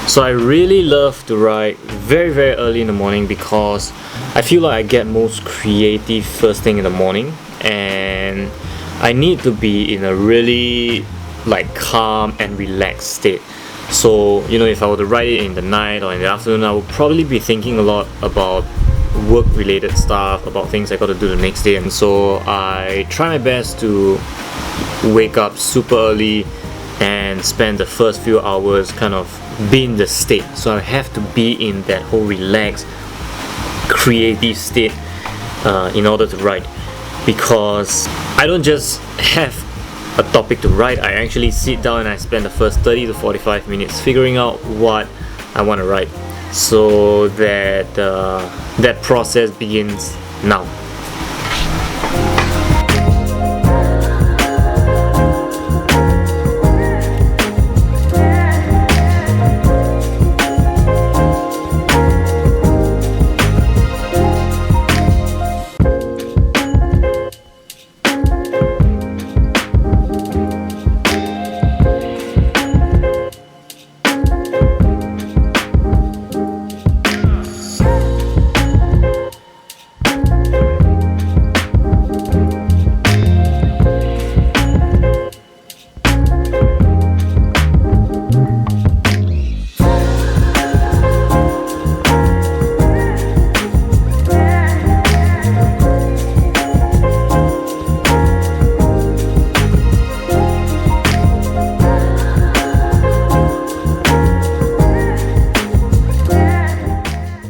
So I really love to write very early in the morning because I feel like I get most creative first thing in the morning, and I need to be in a really calm and relaxed state. So if I were to write it in the night or in the afternoon, I would probably be thinking a lot about work related stuff, about things I got to do the next day. And so I try my best to wake up super early and spend the first few hours kind of being in the state. So I have to be in that whole relaxed creative state in order to write, because I don't just have a topic to write. I actually sit down and I spend the first 30 to 45 minutes figuring out what I want to write, so that that process begins now.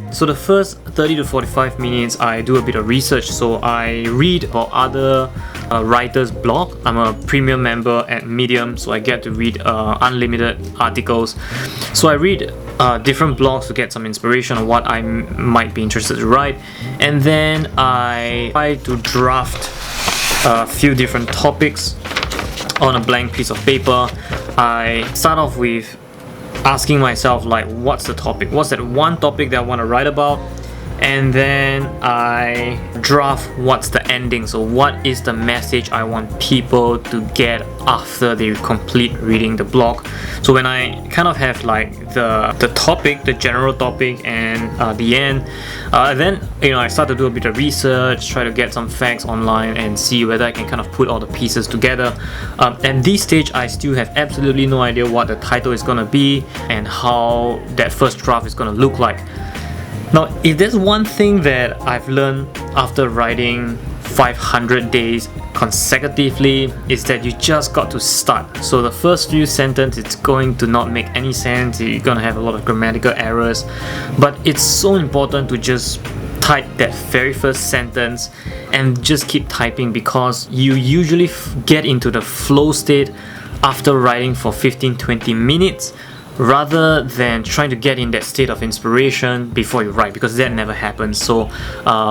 So the first 30 to 45 minutes I do a bit of research. So I read about other writers' blog. I'm a premium member at Medium, so I get to read unlimited articles. So I read different blogs to get some inspiration on what I might be interested to write, and then I try to draft a few different topics on a blank piece of paper. I start off with asking myself, what's the topic? What's that one topic that I want to write about? And then I draft what's the ending. So what is the message I want people to get after they complete reading the blog? So when I kind of have the topic, the general topic, and the end, then I start to do a bit of research, try to get some facts online and see whether I can kind of put all the pieces together. At this stage, I still have absolutely no idea what the title is going to be and how that first draft is going to look like. Now, if there's one thing that I've learned after writing 500 days consecutively, is that you just got to start. So the first few sentences, it's going to not make any sense. You're going to have a lot of grammatical errors, but it's so important to just type that very first sentence and just keep typing, because you usually get into the flow state after writing for 15-20 minutes, rather than trying to get in that state of inspiration before you write, because that never happens. So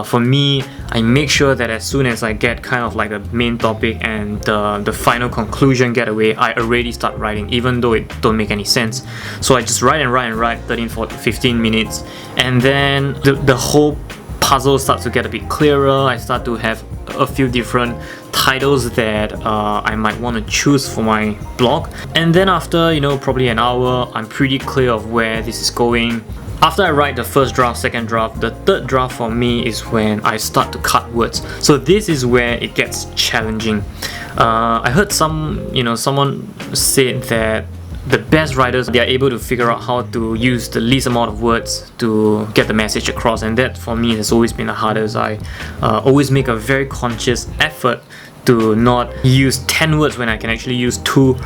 for me, I make sure that as soon as I get kind of the main topic and the final conclusion get away, I already start writing, even though it don't make any sense. So I just write 13 for 15 minutes, and then the whole puzzle starts to get a bit clearer. I start to have a few different titles that I might want to choose for my blog, and then after probably an hour, I'm pretty clear of where this is going. After I write the first draft, second draft, the third draft for me is when I start to cut words. So this is where it gets challenging. I heard someone said that the best writers, they are able to figure out how to use the least amount of words to get the message across, and that for me has always been the hardest. I always make a very conscious effort to not use 10 words when I can actually use 2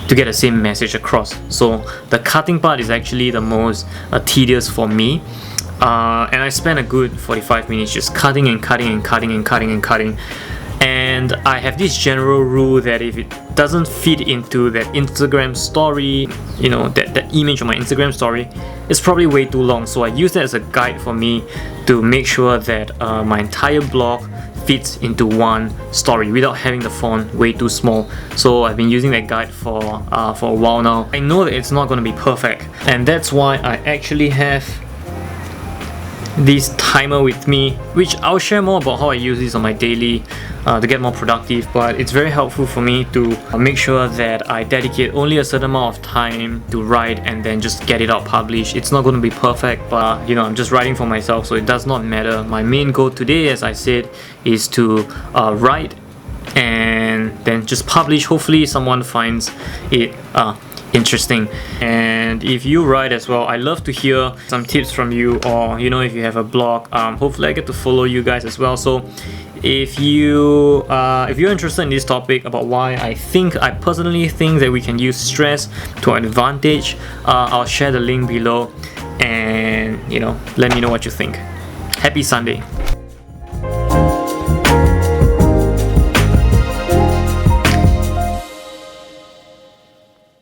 to get the same message across. So the cutting part is actually the most tedious for me, and I spend a good 45 minutes just cutting and cutting and cutting and cutting and cutting. And I have this general rule that if it doesn't fit into that Instagram story, that image on my Instagram story, it's probably way too long. So I use that as a guide for me to make sure that my entire blog fits into one story without having the font way too small. So I've been using that guide for a while now. I know that it's not going to be perfect, and that's why I actually have this timer with me, which I'll share more about how I use this on my daily to get more productive, but it's very helpful for me to make sure that I dedicate only a certain amount of time to write and then just get it out published. It's not going to be perfect, but I'm just writing for myself, so it does not matter. My main goal today, as I said, is to write and then just publish. Hopefully someone finds it interesting. And if you write as well, I love to hear some tips from you, or if you have a blog, hopefully I get to follow you guys as well. So if you're interested in this topic about why I personally think that we can use stress to our advantage, I'll share the link below, and let me know what you think. Happy Sunday.